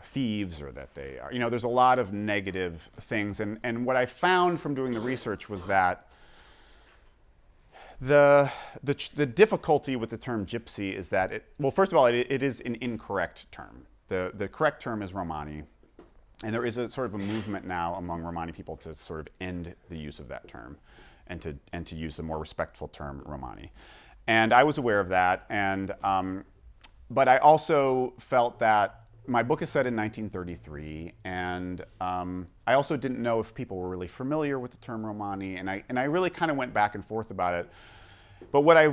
thieves, or that they are, there's a lot of negative things. And what I found from doing the research was that the difficulty with the term gypsy is that first of all, it is an incorrect term. The correct term is Romani, and there is a sort of a movement now among Romani people to sort of end the use of that term, and to use the more respectful term Romani. And I was aware of that, but I also felt that my book is set in 1933, and I also didn't know if people were really familiar with the term Romani, and I really kind of went back and forth about it. But what I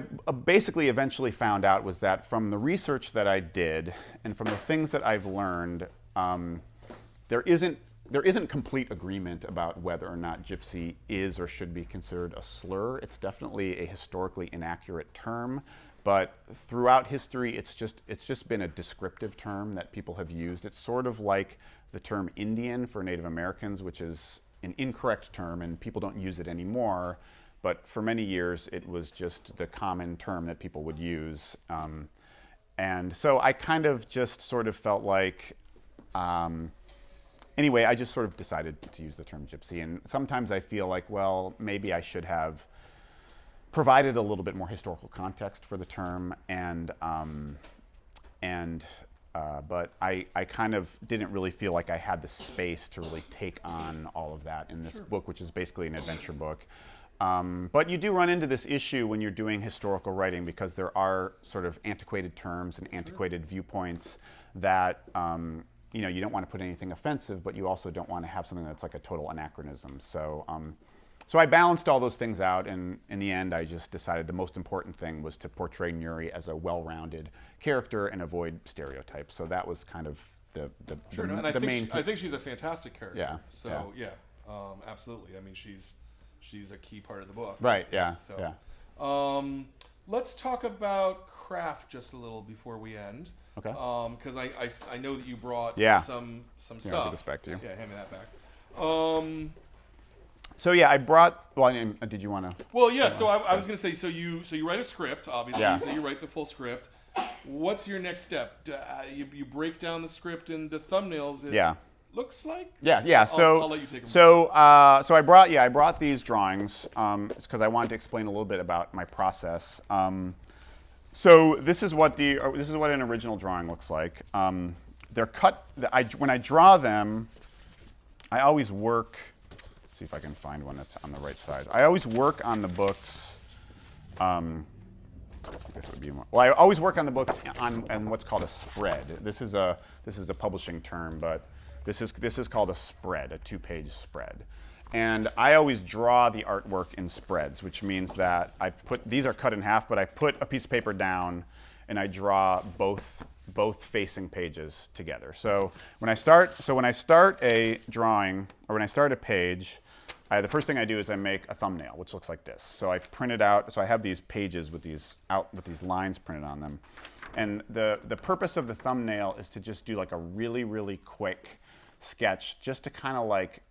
basically eventually found out was that from the research that I did and from the things that I've learned, there isn't complete agreement about whether or not gypsy is or should be considered a slur. It's definitely a historically inaccurate term. But throughout history, it's just been a descriptive term that people have used. It's sort of like the term Indian for Native Americans, which is an incorrect term, and people don't use it anymore. But for many years, it was just the common term that people would use. And so I kind of just sort of felt like, anyway, I just sort of decided to use the term gypsy. And sometimes I feel like, well, maybe I should have provided a little bit more historical context for the term, but I kind of didn't really feel like I had the space to really take on all of that in this book, which is basically an adventure book. But you do run into this issue when you're doing historical writing, because there are sort of antiquated terms and antiquated viewpoints that you don't want to put anything offensive, but you also don't want to have something that's like a total anachronism. So I balanced all those things out, and in the end, I just decided the most important thing was to portray Nuri as a well-rounded character and avoid stereotypes. So that was kind of the main. I think she's a fantastic character. Yeah. So yeah, absolutely. I mean, she's a key part of the book. Right. Yeah. So, yeah. Let's talk about craft just a little before we end. Okay. Because I know that you brought some stuff. Yeah, I'll give this back to you. Yeah, hand me that back. So yeah, I brought. Well, did you want to? Well, yeah. So I was going to say. So you write a script, obviously. Yeah. So you write the full script. What's your next step? You break down the script into thumbnails. Yeah. Looks like. Yeah. So I'll let you take them. So I brought these drawings. It's because I wanted to explain a little bit about my process. So this is what an original drawing looks like. They're cut. When I draw them, I always work. See if I can find one that's on the right size. I always work on the books. I guess it would be more. Well, I always work on the books on what's called a spread. This is a publishing term, but this is called a spread, a 2-page spread. And I always draw the artwork in spreads, which means that these are cut in half, but I put a piece of paper down and I draw both facing pages together. So when I start a drawing, or when I start a page, the first thing I do is I make a thumbnail, which looks like this. So I print it out. So I have these pages with these lines printed on them. And the purpose of the thumbnail is to just do like a really, really quick sketch, just to kind of like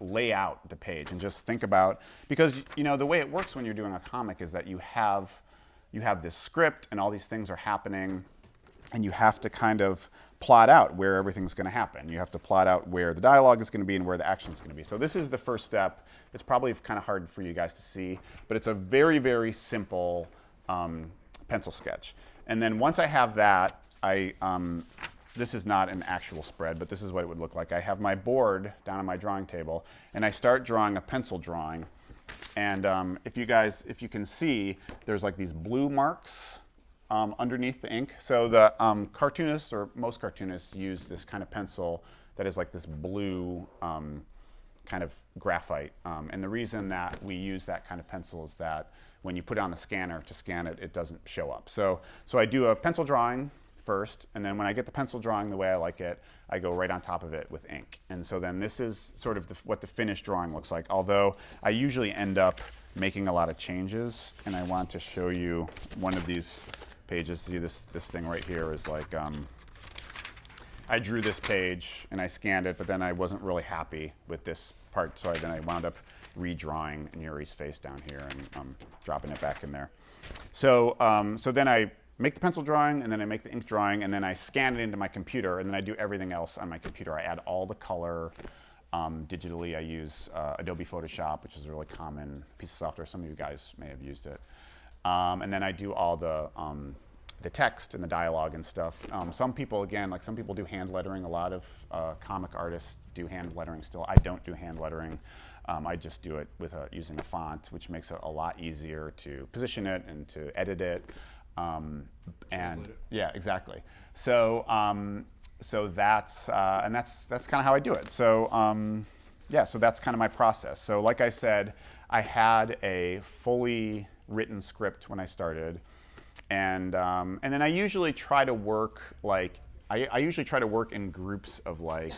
lay out the page and just think about, because the way it works when you're doing a comic is that you have this script and all these things are happening, and you have to kind of plot out where everything's going to happen. You have to plot out where the dialogue is going to be and where the action is going to be. So this is the first step. It's probably kind of hard for you guys to see, but it's a very, very simple pencil sketch. And then once I have that, this is not an actual spread, but this is what it would look like. I have my board down on my drawing table, and I start drawing a pencil drawing. And if you can see, there's like these blue marks underneath the ink. So the cartoonists, or most cartoonists, use this kind of pencil that is like this blue kind of graphite. And the reason that we use that kind of pencil is that when you put it on the scanner to scan it, it doesn't show up. So I do a pencil drawing first, and then when I get the pencil drawing the way I like it, I go right on top of it with ink. And so then this is sort of what the finished drawing looks like, although I usually end up making a lot of changes. And I want to show you one of these pages. See, this thing right here is like, I drew this page and I scanned it, but then I wasn't really happy with this part, so then I wound up redrawing Nuri's face down here and dropping it back in there. So then I make the pencil drawing, and then I make the ink drawing, and then I scan it into my computer, and then I do everything else on my computer. I add all the color digitally. I use Adobe Photoshop, which is a really common piece of software. Some of you guys may have used it. And then I do all the text and the dialogue and stuff. Some people do hand lettering. A lot of comic artists do hand lettering still. I don't do hand lettering. I just do it with using a font, which makes it a lot easier to position it and to edit it. Yeah, exactly. So that's kind of how I do it. So so that's kind of my process. So like I said, I had a fully written script when I started, and then I usually try to work I usually try to work in groups of like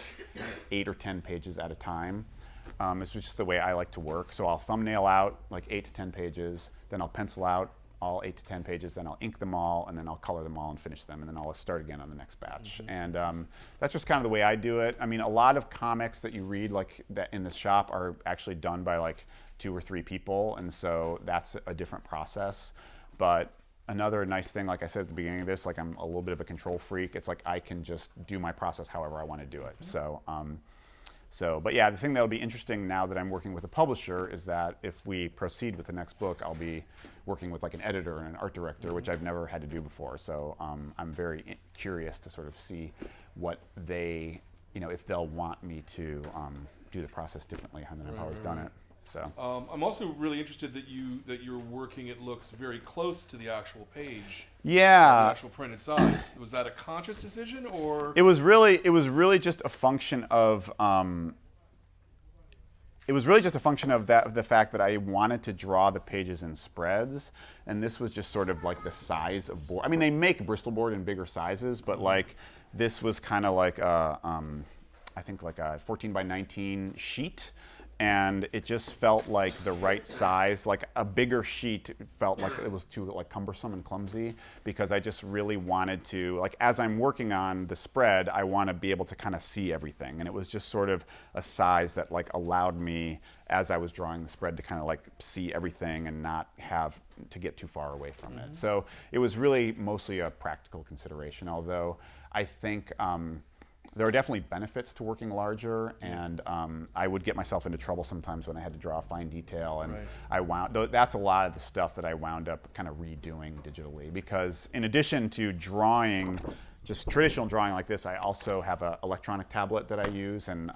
8 or 10 pages at a time. It's just the way I like to work. So I'll thumbnail out like 8 to 10 pages, then I'll pencil out all 8 to 10 pages, then I'll ink them all, and then I'll color them all and finish them, and then I'll start again on the next batch. Mm-hmm. And that's just kind of the way I do it. I mean, a lot of comics that you read like that in the shop are actually done by like 2 or 3 people, and so that's a different process. But another nice thing, like I said at the beginning of this, like I'm a little bit of a control freak. It's like I can just do my process however I want to do it. Mm-hmm. But yeah, the thing that'll be interesting now that I'm working with a publisher is that if we proceed with the next book, I'll be working with like an editor and an art director, which I've never had to do before. So I'm very curious to sort of see what they, if they'll want me to do the process differently than I've always done it. So I'm also really interested that you're working. It looks very close to the actual page. Yeah. The actual printed size. Was that a conscious decision, or? It was really just a function of. It was really just a function of the fact that I wanted to draw the pages in spreads, and this was just sort of like the size of board. I mean, they make Bristol board in bigger sizes, but like this was kind of like I think like a 14 by 19 sheet. And it just felt like the right size. Like a bigger sheet felt like it was too like cumbersome and clumsy, because I just really wanted to, like as I'm working on the spread, I want to be able to kind of see everything. And it was just sort of a size that like allowed me, as I was drawing the spread, to kind of like see everything and not have to get too far away from it. So it was really mostly a practical consideration, although I think there are definitely benefits to working larger, and I would get myself into trouble sometimes when I had to draw fine detail, and that's a lot of the stuff that I wound up kind of redoing digitally, because in addition to drawing, just traditional drawing like this, I also have an electronic tablet that I use, and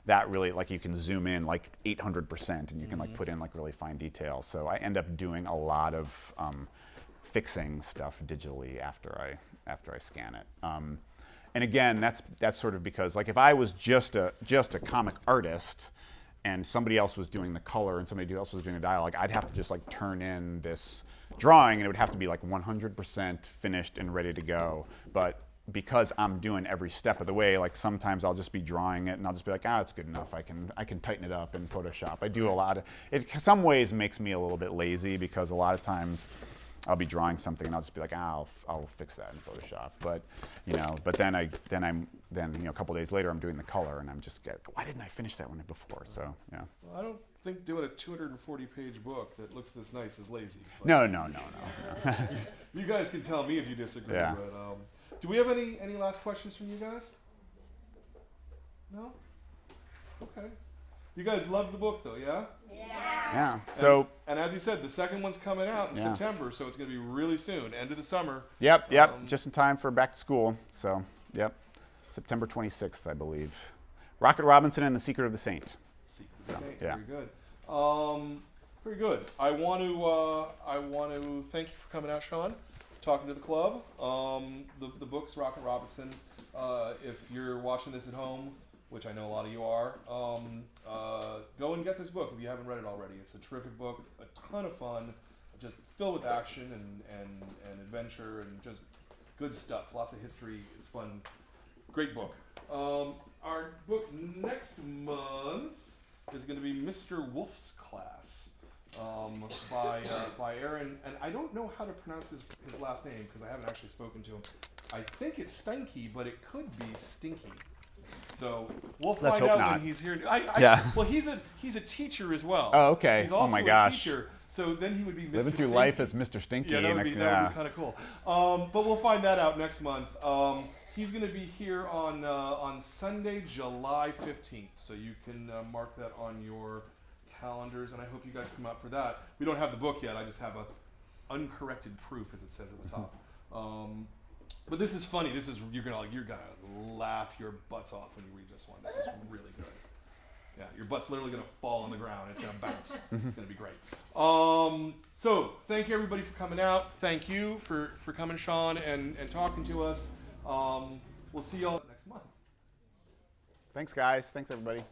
that really, like you can zoom in like 800%, and you can like put in like really fine detail. So I end up doing a lot of fixing stuff digitally after I scan it. And again, that's sort of because, like, if I was just a comic artist and somebody else was doing the color and somebody else was doing the dialogue, I'd have to just like turn in this drawing and it would have to be like 100% finished and ready to go. But because I'm doing every step of the way, like sometimes I'll just be drawing it and I'll just be like, it's good enough. I can tighten it up in Photoshop. I do a lot of it. Some ways makes me a little bit lazy because a lot of times I'll be drawing something and I'll just be like, I'll fix that in Photoshop. But then a couple days later I'm doing the color and I'm just why didn't I finish that one before? So yeah. Well, I don't think doing a 240-page book that looks this nice is lazy. No. You guys can tell me if you disagree. Yeah. But, do we have any last questions from you guys? No? Okay. You guys loved the book though, yeah? Yeah. So. And as you said, the second one's coming out in September, so it's going to be really soon, end of the summer. Yep. Just in time for back to school. So, yep. September 26th, I believe. Rocket Robinson and the Secret of the Saint. Yeah. Very good. Very good. I want to thank you for coming out, Sean. Talking to the club. The book's Rocket Robinson. If you're watching this at home, which I know a lot of you are, go and get this book if you haven't read it already. It's a terrific book, a ton of fun, just filled with action and adventure and just good stuff. Lots of history. It's fun. Great book. Our book next month is going to be Mr. Wolf's Class. By Aaron, and I don't know how to pronounce his last name because I haven't actually spoken to him. I think it's Stanky, but it could be Stinky. So we'll find out when he's here. Well, he's a teacher as well. Oh, okay. He's also oh my gosh. a teacher. So then he would be Mr. Living through Stinky. life as Mr. Stinky. Yeah, that would be kind of cool. But we'll find that out next month. He's going to be here on Sunday, July 15th. So you can mark that on your calendars, and I hope you guys come out for that. We don't have the book yet. I just have a uncorrected proof, as it says at the top. But this is funny. You're gonna laugh your butts off when you read this one. This is really good. Yeah, your butt's literally gonna fall on the ground. It's gonna bounce. It's gonna be great. So thank you everybody for coming out. Thank you for coming, Sean, and talking to us. We'll see y'all next month. Thanks, guys. Thanks, everybody.